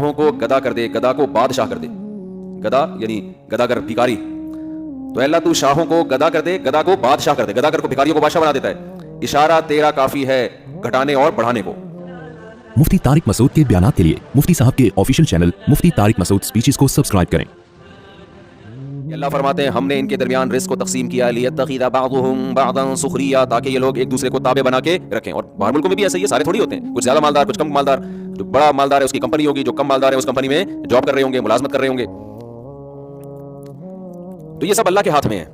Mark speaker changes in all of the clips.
Speaker 1: شاہوں کو گدا کر دے, گدا کو بادشاہ کر دے. گدا یعنی گداگر بھکاری. تو اللہ تو شاہوں کو گدا کر دے, گدا کو بادشاہ کر دے. گداگر کو بھکاریوں کو بادشاہ بنا دیتا ہے. اشارہ تیرا کافی ہے گھٹانے اور بڑھانے کو.
Speaker 2: مفتی طارق مسعود کے بیانات کے لیے مفتی صاحب کے آفیشیل چینل مفتی طارق مسعود اسپیچز کو سبسکرائب کریں.
Speaker 1: اللہ فرماتے ہیں ہم نے ان کے درمیان رزق کو تقسیم کیا لیتخذ بعضهم بعضا سخریا, تاکہ یہ لوگ ایک دوسرے کو تابع بنا کے رکھیں. اور باہر ملکوں میں بھی ایسا ہی ہے, سارے تھوڑی ہوتے ہیں, کچھ زیادہ مالدار کچھ کم مالدار. جو بڑا مالدار ہے اس کی کمپنی ہوگی, جو کم مالدار ہے اس کمپنی میں جاب کر رہے ہوں گے, ملازمت کر رہے ہوں گے. تو یہ سب اللہ کے ہاتھ میں ہے.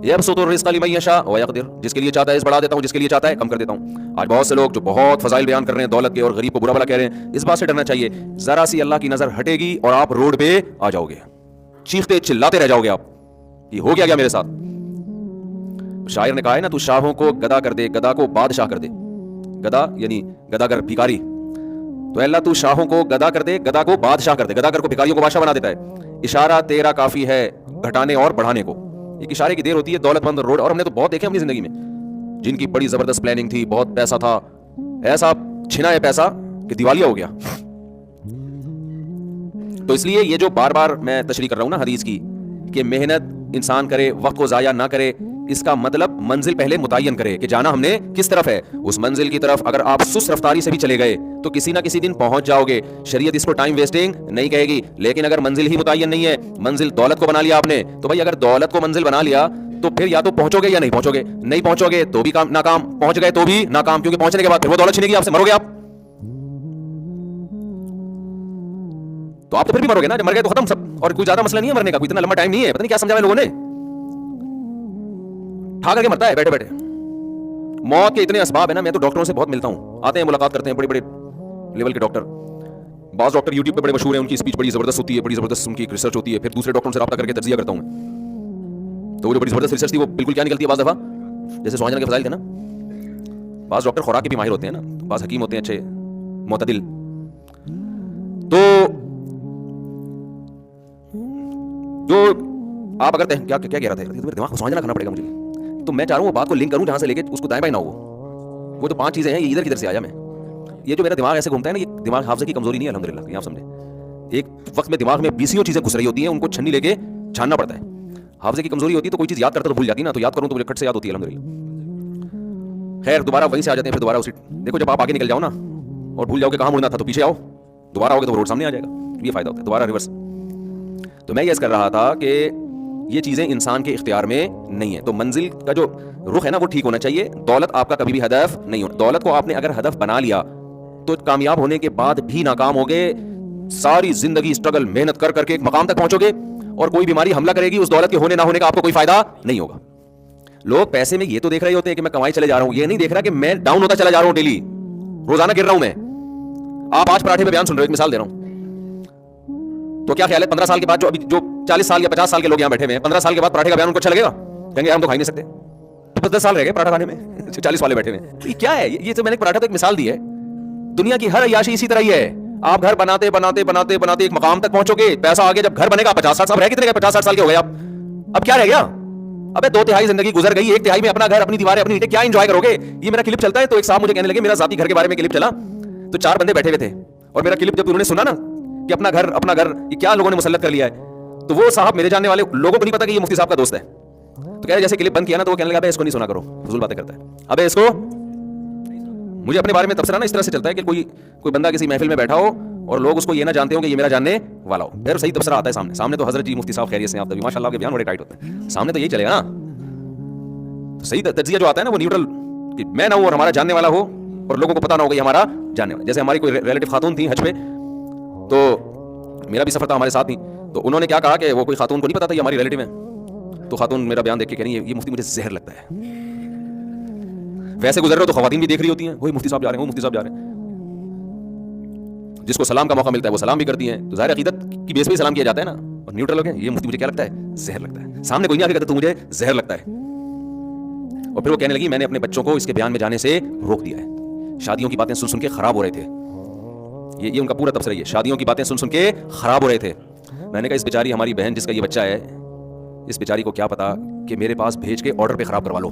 Speaker 1: یبسط الرزق لمن یشاء ویقدر, جس کے لیے چاہتا ہے اس بڑھا دیتا ہوں, جس کے لیے چاہتا ہے کم کر دیتا ہوں. آج بہت سے لوگ جو بہت فضائل بیان کر رہے ہیں دولت کے اور غریب کو برا بھلا کہہ رہے ہیں, اس بات سے ڈرنا چاہیے ذرا سی اللہ کی نظر ہٹے گی اور آپ روڈ پہ آ جاؤ گے, چیختے چلاتے رہ جاؤ گے آپ. یہ ہو گیا میرے ساتھ. شاعر نے کہا ہے نا, تو شاہوں کو گدا کر دے, گدا کو بادشاہ کر دے. گدا یعنی گداگر بھکاری. تو اللہ تو شاہوں کو گدا کر دے, گدا کو بادشاہ کر دے. گداگر کو بھکاریوں کو بادشاہ بنا دیتا ہے. اشارہ تیرا کافی ہے گھٹانے اور بڑھانے کو. ایک اشارے کی دیر ہوتی ہے دولت مند روڈ. اور ہم نے تو بہت دیکھے اپنی زندگی میں جن کی بڑی زبردست پلاننگ تھی, بہت پیسہ تھا, ایسا چھنا ہے پیسہ کہ دیوالیہ ہو گیا. تو اس لیے یہ جو بار بار میں تشریح کر رہا ہوں نا حدیث کی کہ محنت انسان کرے, وقت کو ضائع نہ کرے, اس کا مطلب منزل پہلے متعین کرے کہ جانا ہم نے کس طرف ہے. اس منزل کی طرف اگر آپ سست رفتاری سے بھی چلے گئے تو کسی نہ کسی دن پہنچ جاؤ گے. شریعت اس کو ٹائم ویسٹنگ نہیں کہے گی. لیکن اگر منزل ہی متعین نہیں ہے, منزل دولت کو بنا لیا آپ نے, تو بھائی اگر دولت کو منزل بنا لیا تو پھر یا تو پہنچو گے یا نہیں پہنچو گے. نہیں پہنچو گے تو بھی ناکام, پہنچ گئے تو بھی ناکام, کیونکہ پہنچنے کے بعد پھر وہ دولت چھینے گی آپ سے, مرو گے آپ. تو آپ تو پھر بھی مرو گے نا, جب مر گئے تو ختم سب. اور کوئی زیادہ مسئلہ نہیں ہے مرنے کا, کوئی اتنا لمبا ٹائم نہیں ہے. پتہ نہیں کیا سمجھا ہے لوگوں نے, ٹھا کر کے مرتا ہے بیٹھے بیٹھے. موت کے اتنے اسباب ہیں نا, میں تو ڈاکٹروں سے بہت ملتا ہوں, آتے ہیں ملاقات کرتے ہیں بڑے بڑے لیول کے ڈاکٹر. بعض ڈاکٹر یوٹیوب پہ بڑے مشہور ہیں, ان کی اسپیچ بڑی زبردست ہوتی ہے, بڑی زبردست ان کی ریسرچ ہوتی ہے. پھر دوسرے ڈاکٹروں سے رابطہ کر کے تجزیہ کرتا ہوں میں, تو وہ جو بڑی زبردست ریسرچ تھی وہ بالکل کیا نکلتی ہے بعض دفعہ, جیسے سوہانجنا کے فضائل تھے نا. بعض ڈاکٹر خوراک کے بھی ماہر ہوتے ہیں نا, بعض حکیم ہوتے ہیں اچھے معتدل. تو جو آپ اگر کیا کہہ رہا تھا, دماغ کو سمجھنا کرنا پڑے گا مجھے. تو میں چاہ رہا ہوں وہ بات کو لنک کروں جہاں سے لے کے اس کو دائیں بائیں نہ ہو. وہ تو 5 چیزیں ہیں, یہ ادھر کدھر سے آیا میں. یہ جو میرا دماغ ایسے گھومتا ہے نا, یہ دماغ حافظے کی کمزوری نہیں ہے الحمدللہ, یہ آپ سمجھیں. ایک وقت میں دماغ میں 20 چیزیں گھس رہی ہوتی ہیں, ان کو چھنی لے کے چھاننا پڑتا ہے. حافظے کی کمزوری ہوتی ہے تو کوئی چیز یاد کرتا تو بھول جاتی نا, تو یاد کروں تو مجھے کھٹ سے یاد ہوتی ہے الحمدللہ. خیر دوبارہ وہیں سے آ جاتے ہیں, پھر دوبارہ اسی. دیکھو جب آپ آگے نکل جاؤ نا اور بھول جاؤ کہ کہاں مڑنا تھا, تو پیچھے آؤ, دوبارہ آؤ گے تو روڈ سامنے آ جائے گا. یہ فائدہ ہوتا ہے دوبارہ ریورس. تو میں یہ کر رہا تھا کہ یہ چیزیں انسان کے اختیار میں نہیں ہیں. تو منزل کا جو رخ ہے نا وہ ٹھیک ہونا چاہیے. دولت آپ کا کبھی بھی ہدف نہیں ہو. دولت کو آپ نے اگر ہدف بنا لیا تو کامیاب ہونے کے بعد بھی ناکام ہوگے. ساری زندگی اسٹرگل محنت کر کر کے ایک مقام تک پہنچو گے, اور کوئی بیماری حملہ کرے گی, اس دولت کے ہونے نہ ہونے کا آپ کو کوئی فائدہ نہیں ہوگا. لوگ پیسے میں یہ تو دیکھ رہے ہوتے ہیں کہ میں کمائی چلے جا رہا ہوں, یہ نہیں دیکھ رہا کہ میں ڈاؤن ہوتا چلا جا رہا ہوں, ڈیلی روزانہ گر رہا ہوں میں. آپ آج پراٹھے پہ بیان سن رہے ہو, ایک مثال دے رہا ہوں. تو کیا خیال ہے 15 سال کے بعد جو 40 سال یا 50 سال کے لوگ یہاں بیٹھے ہوئے ہیں, 15 سال کے بعد پراٹھے کا بیان ان کو اچھا لگے گا؟ کہیں گے ہم تو کھا ہی نہیں سکتے. 10 سال رہ گئے پراٹھا کھانے میں, 40 والے بیٹھے ہوئے ہیں. یہ کیا ہے؟ یہ تو میں نے پراٹھا تو ایک مثال دی ہے. دنیا کی ہر عیاشی اسی طرح ہی ہے. آپ گھر بناتے بناتے بناتے بناتے ایک مقام تک پہنچو گے, پیسہ آگے جب گھر بنے گا 50 سال, رہ کتنے گئے 50-60 سال کے ہو گئے آپ, اب کیا رہ گیا؟ ابے 2/3 زندگی گزر گئی, 1/3 میں اپنا گھر, اپنی دیواریں, اپنی اینٹیں, کیا انجوائے کرو گے؟ یہ میرا کلپ چلتا ہے تو ایک صاحب مجھے کہنے لگے, میرا ذاتی گھر کے بارے میں کلپ چلا تو 4 بندے بیٹھے ہوئے تھے, اور میرا کلپ جب انہوں نے سنا نا کہ اپنا گھر یہ کیا لوگوں نے مسلط کر لیا ہے, تو وہ صاحب میرے جاننے والے لوگوں کو نہیں پتا کہ یہ مفتی صاحب کا دوست ہے. تو کہہ رہے جیسے کلپ بند کیا نا تو وہ کہنے لگا ابے اس کو نہیں سنا کرو, فضول باتیں کرتا ہے. ابے اس کو, مجھے اپنے بارے میں تبصرہ نا اس طرح سے چلتا ہے کہ کوئی بندہ کسی محفل میں بیٹھا ہو اور لوگ اس کو یہ نہ جانتے ہوں کہ یہ میرا جاننے والا ہو, پھر صحیح تبصرہ آتا ہے سامنے تو حضرت جی مفتی صاحب خیریت سے آپ ماشاء اللہ کے بیان بڑے ٹائٹ ہوتے ہیں, سامنے تو یہی چلے گا نا. تو صحیح تجزیہ جو آتا ہے نا وہ نیوٹرل, کہ میں نہ ہوں اور ہمارا جاننے والا ہو اور لوگوں کو پتا نہ ہو کہ یہ ہمارا جاننے والا. جیسے ہماری کوئی ریلیٹو خاتون تھی حج پہ, تو میرا بھی سفر تھا, ہمارے ساتھ تھی, تو انہوں نے کیا کہا کہ وہ کوئی خاتون کو نہیں پتا تھا یہ ہماری ریلیٹو ہے. تو خاتون میرا بیان دیکھ کے کہہ رہی ہے یہ مفتی مجھے زہر لگتا ہے. ویسے گزر رہے ہو تو خواتین بھی دیکھ رہی ہوتی ہیں, وہی مفتی صاحب جا رہے ہیں, وہ مفتی صاحب جا رہے ہیں. جس کو سلام کا موقع ملتا ہے وہ سلام بھی کرتی ہیں, تو ظاہر عقیدت کی بیس پہ سلام کیا جاتا ہے نا. اور نیوٹرل ہو گئے, یہ مفتی مجھے کیا لگتا ہے, زہر لگتا ہے. سامنے کوئی نہیں آ کے کہتا تو مجھے زہر لگتا ہے. اور پھر وہ کہنے لگی میں نے اپنے بچوں کو اس کے بیان میں جانے سے روک دیا ہے, شادیوں کی باتیں سن کے خراب ہو رہے تھے. یہ ان کا پورا تبصرہ ہے, شادیوں کی باتیں سن کے خراب ہو رہے تھے. میں نے کہا اس بیچاری ہماری بہن جس کا یہ بچہ ہے, اس بیچاری کو کیا پتا کہ میرے پاس بھیج کے آرڈر پہ خراب کروا لو,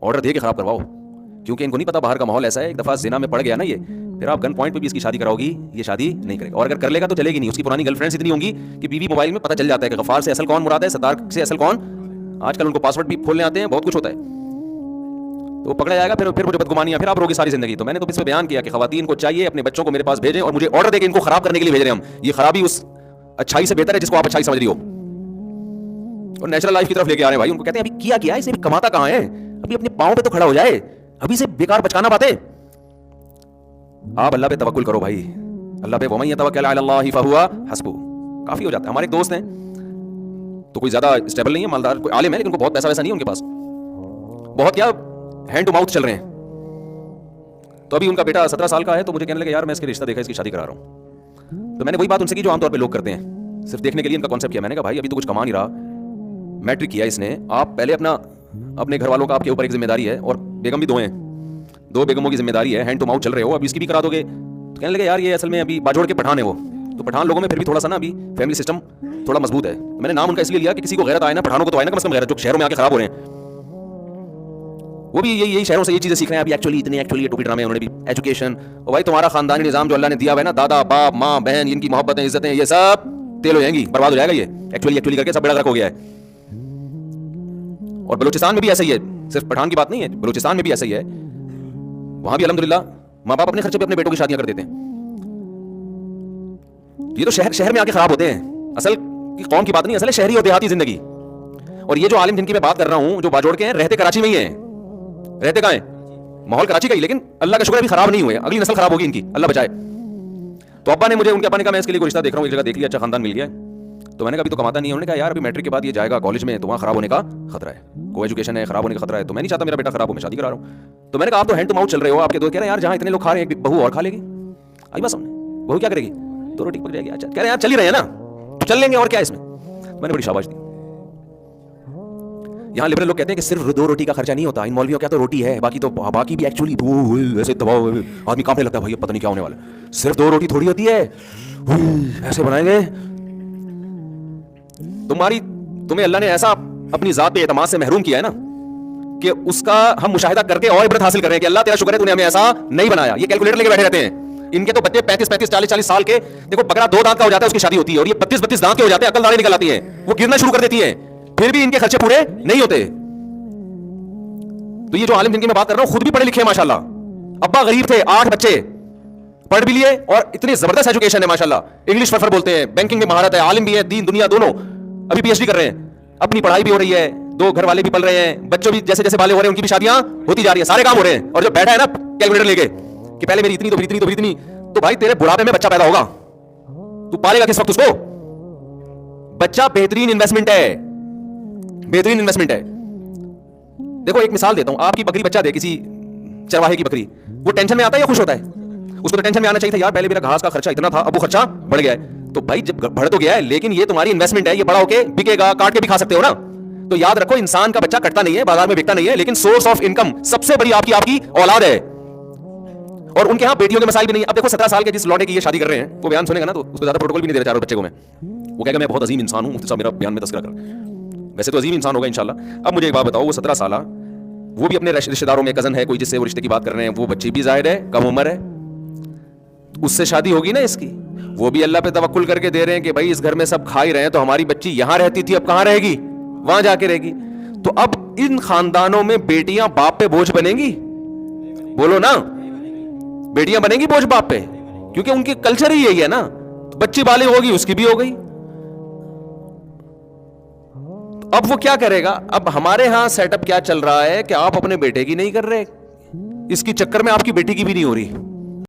Speaker 1: آرڈر دے کے خراب کرواؤ, کیونکہ ان کو نہیں پتا باہر کا ماحول ایسا ہے. ایک دفعہ زنا میں پڑ گیا نا یہ, پھر آپ گن پوائنٹ پہ بھی اس کی شادی کراؤگی, یہ شادی نہیں کرے گا, اور اگر کر لے گا تو چلے گی نہیں. اس کی پرانی گرل فرینڈس اتنی ہوں گی کہ بیوی موبائل میں پتہ چل جاتا ہے کہ غفار سے اصل کون مراد ہے, ستار سے اصل کون. آج کل ان کو پاسورڈ بھی کھولنے آتے ہیں, بہت کچھ ہوتا ہے, تو پکڑا جائے گا. پھر مجھے بدگمانیاں, پھر آپ روگی ساری زندگی. تو میں نے تو اس پہ بیان کیا کہ خواتین کو چاہیے اپنے بچوں کو میرے پاس بھیجیں اور مجھے آرڈر دے کے ان کو خراب کرنے کے لیے بھیج رہے ہیں ہم. یہ خرابی اس اچھائی سے بہتر ہے جس کو آپ اچھائی سمجھ رہی ہو, اور نیچرل لائف کی طرف لے کے آ رہے ہیں بھائی. ان کو کہتے ہیں ابھی کیا ہے, اسے بھی کماتا کہاں ہے, ابھی اپنے پاؤں پہ تو کھڑا ہو جائے, ابھی سے بیکار بچکانا باتیں. آپ اللہ پہ توکل کرو بھائی, اللہ پہ. وَمَن يَتَوَكَّلْ عَلَى اللَّهِ فَهُوَ حَسْبُهُ, کافی ہو جاتا ہے. ہمارے ایک دوست ہیں تو کوئی زیادہ اسٹیبل نہیں ہے, مالدار کوئی عالم ہے, لیکن ان کو بہت پیسہ ویسا نہیں ہے ان کے پاس, بہت کیا ہینڈ ٹو ماؤتھ چل رہے ہیں. تو ابھی ان کا بیٹا 17 سال کا ہے, تو مجھے کہنے لگے یار میں اس کے رشتہ دیکھا, اس کی شادی کرا رہا ہوں. تو میں نے وہی بات ان سے کی جو عام طور پہ لوگ کرتے ہیں, صرف دیکھنے کے لیے ان کا کانسیپٹ کیا. میں نے کہا بھائی ابھی تو کچھ کما نہیں رہا, میٹرک کیا اس نے, آپ پہلے اپنے گھر والوں کا آپ کے اوپر ایک ذمہ داری ہے, اور بیگم بھی 2 ہیں, 2 بیگموں کی ذمہ داری ہے, ہینڈ ٹو ماؤتھ چل رہے ہو, اب اس کی بھی کرا دو گے. تو کہنے لگے یار یہ اصل میں ابھی باجوڑ کے پٹھان ہے وہ, تو پٹھان لوگوں میں پھر بھی تھوڑا سا نا ابھی فیملی سسٹم تھوڑا مضبوط ہے. میں نے نام ان کا اس لیے لیا کہ کسی کو غیرت آئے نا, پٹھانوں کو تو آئے نا کم سے کم غیرت, جو شہروں میں آ کے خراب ہو رہے ہیں. وہ بھی یہی شہروں سے یہ چیزیں سیکھ رہے ہیں ابھی. ایکچولی ٹوپی ڈرامے انہوں نے بھی, ایجوکیشن, اور بھائی تمہارا خاندانی نظام جو اللہ نے دیا ہوا ہے نا, دادا باپ ماں بہن, ان کی محبتیں عزتیں, یہ سب تیل ہو جائیں گی, برباد ہو جائے گا. یہ ایکچولی کر کے سب بیڑا غرق ہو گیا ہے. اور بلوچستان میں بھی ایسا ہی ہے, صرف پٹھان کی بات نہیں ہے, بلوچستان میں بھی ایسا ہی ہے. وہاں بھی الحمدللہ ماں باپ اپنے خرچے پہ اپنے بیٹوں کی شادیاں کر دیتے ہیں. یہ تو شہر میں آ کے خراب ہوتے ہیں, اصل قوم کی بات نہیں, اصل شہری اور دیہاتی زندگی. اور یہ جو عالم جن کی میں بات کر رہا ہوں, جو باجوڑ کے ہیں, رہتے کراچی میں ہی ہیں. رہتے کہاں ہیں, ماحول کراچی کا ہی, لیکن اللہ کا شکر ہے ابھی خراب نہیں ہوئے, اگلی نسل خراب ہوگی ان کی, اللہ بچائے. تو ابا نے مجھے, ان کے ابا نے کہا میں اس کے لیے کوئی رشتہ دیکھ رہا ہوں, ایک جگہ دیکھ لیا, اچھا خاندان مل گیا. تو میں نے کہا ابھی تو کماتا نہیں ہے. انہوں نے کہا یار ابھی میٹرک کے بعد یہ جائے گا کالج میں, تو وہاں خراب ہونے کا خطرہ ہے, کو ایجوکیشن ہے, خراب ہونے کا خطرہ ہے. تو میں نہیں چاہتا میرا بیٹا خراب ہو, میں شادی کرا رہا ہوں. تو میں نے کہا آپ تو ہینڈ ٹو ماؤتھ چل رہے ہو, آپ کے دوست کہہ رہے ہیں یار جہاں اتنے لوگ کھا رہے ہیں ایک بہو اور کھا لے گی. آئی بس سامنے, بہو کیا کرے گی, 2 روٹی پک جائے گی. اچھا کہہ رہے ہیں یار چل ہی رہے ہیں نا, چل لیں گے, اور کیا اس میں. میں نے بڑی شاباش دی. یہاں لبرل لوگ کہتے ہیں کہ صرف 2 روٹی کا خرچہ نہیں ہوتا, ان مولویوں کیا تو روٹی ہے, باقی بھی ایکچولی ایسے دباؤ, آدمی کانپنے لگتا ہے بھائی پتہ نہیں کیا ہونے والا. صرف 2 روٹی تھوڑی ہوتی ہے, ایسے بنائیں گے. تمہیں اللہ نے ایسا اپنی ذات پہ اعتماد سے محروم کیا ہے نا کہ اس کا ہم مشاہدہ کر کے اور عبرت حاصل کر رہے ہیں کہ اللہ تیرا شکر ہے تو نے ہمیں ایسا نہیں بنایا. یہ کیلکولیٹر لے کے بیٹھے رہتے ہیں, ان کے تو بچے 35 40 سال کے, دیکھو بکرا 2 دانت کا ہو جاتا ہے اس کی شادی ہوتی ہے, اور یہ 32 دانت کے ہو جاتے ہیں, عقل داڑھی نکل آتی ہے, وہ گرنا شروع کر دیتی ہے, پھر بھی ان کے خرچے پورے نہیں ہوتے. تو یہ جو عالم جن کی میں بات کر رہا ہوں خود بھی پڑھے لکھے ہیں ماشاءاللہ, ابا غریب تھے, 8 بچے, پڑھ بھی لیے, اور اتنی زبردست ایجوکیشن ہے ماشاءاللہ, انگلش فرفر بولتے ہیں, بینکنگ میں مہارت ہے, عالم بھی ہے, دین دنیا دونوں, ابھی PhD کر رہے ہیں, اپنی پڑھائی بھی ہو رہی ہے, 2 گھر والے بھی پل رہے ہیں, بچوں بھی جیسے جیسے بالے ہو رہے ہیں ان کی بھی شادیاں ہوتی جا رہی ہیں, سارے کام ہو رہے ہیں. اور جو بیٹھا ہے نا کیلکولیٹر لے کے کہ پہلے میری اتنی تو اتنی, تو بھائی تیرے بڑھاپے میں بچہ پیدا ہوگا, تو پالے گا کس وقت اس کو. بچہ بہترین انویسٹمنٹ ہے, بہترین انویسٹمنٹ ہے. دیکھو ایک مثال دیتا ہوں, آپ کی بکری بچہ دے, کسی چرواہے کی بکری, وہ ٹینشن میں آتا ہے یا خوش ہوتا ہے؟ اس کو تو ٹینشن میں آنا چاہیے تھا, یار پہلے میرا گھاس کا خرچہ اتنا تھا, اب وہ خرچہ بڑھ گیا ہے. تو بھائی جب بڑھ تو گیا ہے, لیکن یہ تمہاری انویسٹمنٹ ہے, یہ بڑا ہو کے بکے گا, کاٹ کے بھی کھا سکتے ہو نا. تو یاد رکھو انسان کا بچہ کٹتا نہیں ہے, بازار میں بکتا نہیں ہے, لیکن سورس آف انکم سب سے بڑی آپ کی اولاد ہے. اور ان کے ہاں بیٹیوں کے مسائل بھی نہیں. اب دیکھو 17 سال کے جس لوٹے کی یہ شادی کر رہے ہیں, وہ بیان سنے گا نا تو اس کو زیادہ پروٹوکول بھی نہیں دے رہا چاروں بچے کو. وہ کہے گا میں بہت عظیم انسان ہوں, مفتی صاحب میرا بیان میں تذکرہ کر. ویسے تو عظیم انسان ہوگا انشاءاللہ. اب مجھے ایک بات بتاؤ, وہ 17 سالہ, وہ بھی اپنے رشتہ داروں میں کزن ہے کوئی جس سے وہ رشتے کی بات کر رہے ہیں, وہ بچی بھی ظاہر ہے کم عمر ہے, اس سے شادی ہوگی نا اس کی, وہ بھی اللہ پہ توکل کر کے دے رہے ہیں کہ بھائی اس گھر میں سب کھا ہی رہے ہیں, تو ہماری بچی یہاں رہتی تھی اب کہاں رہے گی, وہاں جا کے رہے گی. تو اب ان خاندانوں میں بیٹیاں باپ پہ بوجھ بنیں گی, بولو نا, بیٹیاں بنیں گی بوجھ باپ پہ, کیونکہ ان کی کلچر ہی یہی ہے نا. بچی بالغ ہوگی, اس کی بھی ہو گئی, اب وہ کیا کرے گا. اب ہمارے ہاں سیٹ اپ کیا چل رہا ہے کہ آپ اپنے بیٹے کی نہیں کر رہے, اس کی چکر میں آپ کی بیٹی کی بھی نہیں ہو رہی.